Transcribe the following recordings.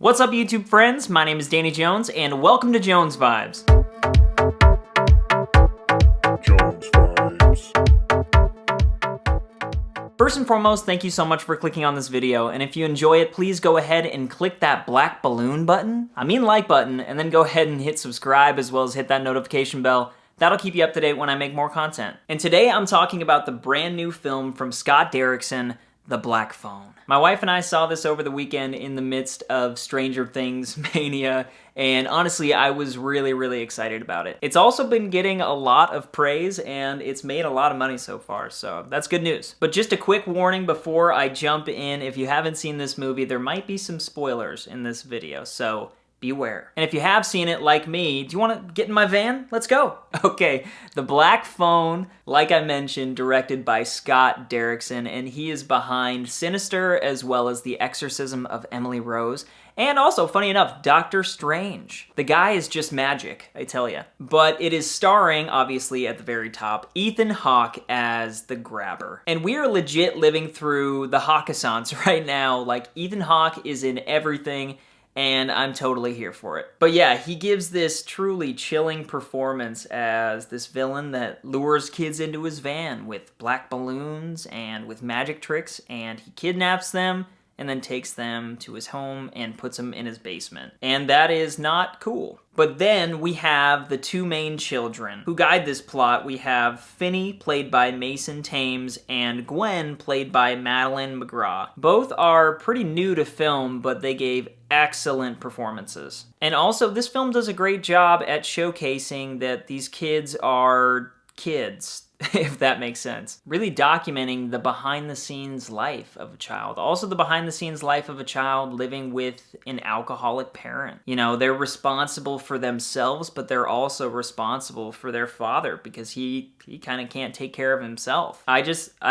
What's up, YouTube friends? My name is Danny Jones, and welcome to Jones Vibes. Jones Vibes. First and foremost, thank you so much for clicking on this video, and if you enjoy it, please go ahead and click that black balloon button, like button, and then go ahead and hit subscribe as well as hit that notification bell. That'll keep you up to date when I make more content. And today I'm talking about the brand new film from Scott Derrickson, The Black Phone. My wife and I saw this over the weekend in the midst of Stranger Things mania, and honestly, I was really excited about it. It's also been getting a lot of praise, and it's made a lot of money so far, so that's good news. But just a quick warning before I jump in, if you haven't seen this movie, there might be some spoilers in this video, so beware. And if you have seen it like me, do you want to get in my van? Let's go. Okay, The Black Phone, like I mentioned, directed by Scott Derrickson, and he is behind Sinister as well as The Exorcism of Emily Rose, and also, funny enough, Doctor Strange. The guy is just magic, I tell ya. But it is starring, obviously, at the very top, Ethan Hawke as the Grabber. And we are legit living through the Hawkeissance right now. Like, Ethan Hawke is in everything, and I'm totally here for it. But yeah, he gives this truly chilling performance as this villain that lures kids into his van with black balloons and with magic tricks, and he kidnaps them and then takes them to his home and puts them in his basement. And that is not cool. But then we have the two main children who guide this plot. We have Finney, played by Mason Thames, and Gwen, played by Madeline McGraw. Both are pretty new to film, but they gave excellent performances. And also, this film does a great job at showcasing that these kids are kids, if that makes sense. Really documenting the behind-the-scenes life of a child. Also the behind-the-scenes life of a child living with an alcoholic parent. You know, they're responsible for themselves, but they're also responsible for their father because he kind of can't take care of himself. I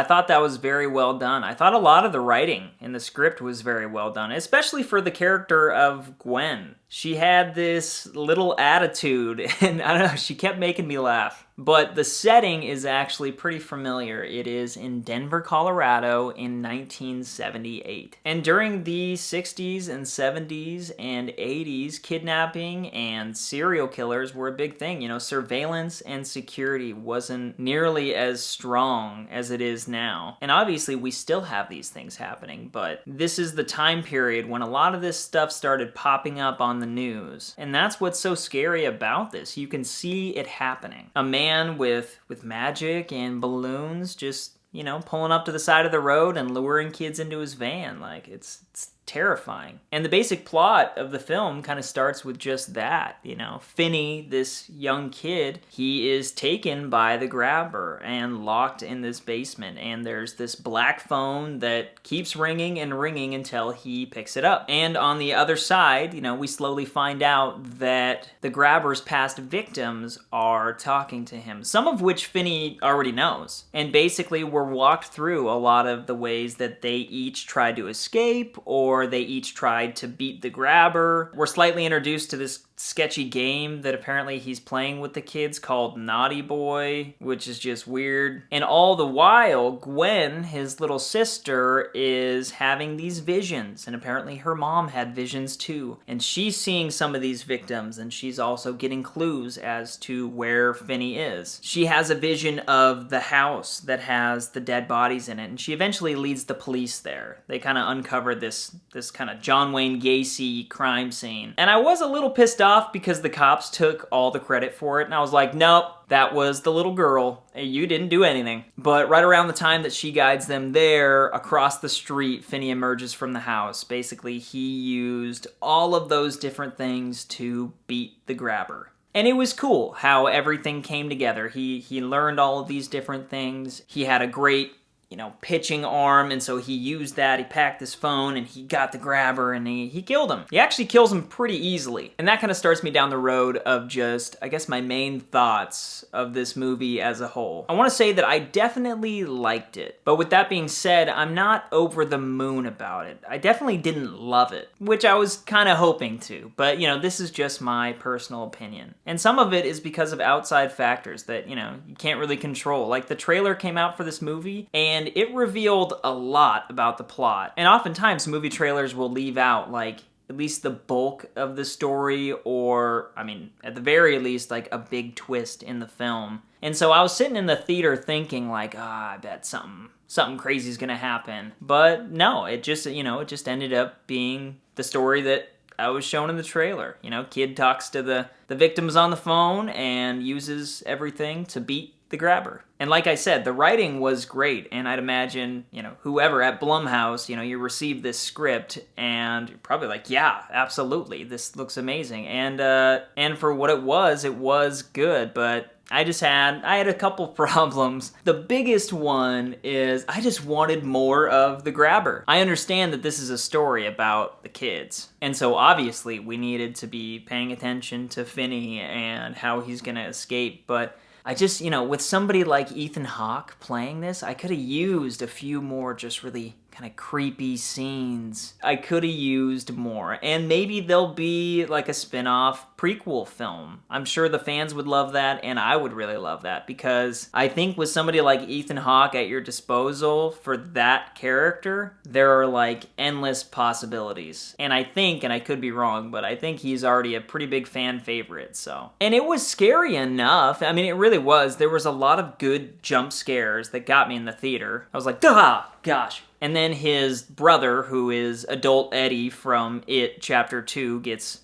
thought that was very well done. I thought a lot of the writing in the script was very well done, especially for the character of Gwen. She had this little attitude, and I don't know, she kept making me laugh. But the setting is actually pretty familiar. It is in Denver, Colorado in 1978. And during the 60s and 70s and 80s, kidnapping and serial killers were a big thing. You know, surveillance and security wasn't nearly as strong as it is now. And obviously we still have these things happening, but this is the time period when a lot of this stuff started popping up on the news. And that's what's so scary about this. You can see it happening. A man with magic and balloons just, you know, pulling up to the side of the road and luring kids into his van. Like, it's terrifying. And the basic plot of the film kind of starts with just that, you know. Finney, this young kid, he is taken by the Grabber and locked in this basement, and there's this black phone that keeps ringing and ringing until he picks it up. And on the other side, you know, we slowly find out that the Grabber's past victims are talking to him, some of which Finney already knows. And basically we're walked through a lot of the ways that they each tried to escape, or they each tried to beat the Grabber. We're slightly introduced to this sketchy game that apparently he's playing with the kids called Naughty Boy, which is just weird. And all the while, Gwen, his little sister, is having these visions, and apparently her mom had visions too. And she's seeing some of these victims, and she's also getting clues as to where Finney is. She has a vision of the house that has the dead bodies in it, and she eventually leads the police there. They kind of uncover this kind of John Wayne Gacy crime scene. And I was a little pissed off because the cops took all the credit for it, and I was like, nope, that was the little girl. You didn't do anything. But right around the time that she guides them there, across the street, Finney emerges from the house. Basically, he used all of those different things to beat the Grabber. And it was cool how everything came together. He learned all of these different things. He had a great, you know, pitching arm, and so he used that. He packed his phone, and he got the Grabber, and he killed him. He actually kills him pretty easily. And that kind of starts me down the road of just, I guess, my main thoughts of this movie as a whole. I want to say that I definitely liked it. But with that being said, I'm not over the moon about it. I definitely didn't love it, which I was kind of hoping to. But, you know, this is just my personal opinion. And some of it is because of outside factors that, you know, you can't really control. Like, the trailer came out for this movie, and it revealed a lot about the plot. And oftentimes movie trailers will leave out, like, at least the bulk of the story, or, I mean, at the very least, like a big twist in the film. And so I was sitting in the theater thinking like, I bet something crazy is gonna happen. But no, it just ended up being the story that I was shown in the trailer. Kid talks to the victims on the phone and uses everything to beat the grabber. And like I said, the writing was great, and I'd imagine, whoever at Blumhouse, you receive this script and you're probably like, yeah, absolutely, this looks amazing. And for what it was good, but I had a couple problems. The biggest one is I just wanted more of the grabber. I understand that this is a story about the kids, and so obviously we needed to be paying attention to Finney and how he's gonna escape, but I just, with somebody like Ethan Hawke playing this, I could have used a few more just really kind of creepy scenes. I could have used more. And maybe there'll be like a spin-off prequel film. I'm sure the fans would love that, and I would really love that, because I think with somebody like Ethan Hawke at your disposal for that character, there are like endless possibilities. And I think, and I could be wrong, but I think he's already a pretty big fan favorite, so. And it was scary enough. I mean, it really was. There was a lot of good jump scares that got me in the theater. I was like, gosh. And then his brother, who is adult Eddie from It Chapter 2, gets,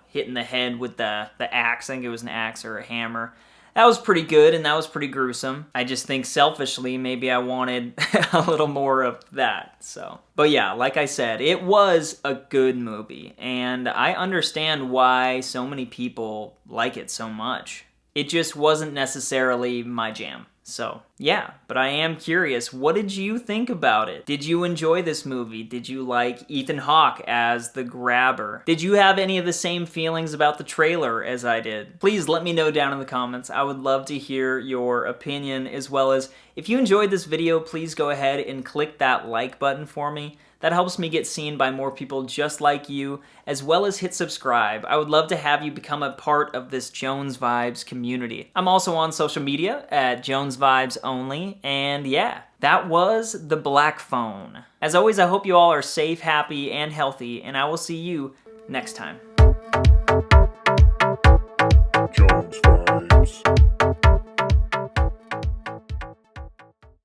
hit in the head with the axe. I think it was an axe or a hammer. That was pretty good, and that was pretty gruesome. I just think selfishly, maybe I wanted a little more of that, so. But yeah, like I said, it was a good movie, and I understand why so many people like it so much. It just wasn't necessarily my jam. So, yeah, but I am curious, what did you think about it? Did you enjoy this movie? Did you like Ethan Hawke as the grabber? Did you have any of the same feelings about the trailer as I did? Please let me know down in the comments. I would love to hear your opinion, as well as if you enjoyed this video, please go ahead and click that like button for me. That helps me get seen by more people just like you, as well as hit subscribe. I would love to have you become a part of this Jones Vibes community. I'm also on social media at Jones Vibes only, and yeah, that was The Black Phone. As always, I hope you all are safe, happy, and healthy, and I will see you next time. Jones Vibes.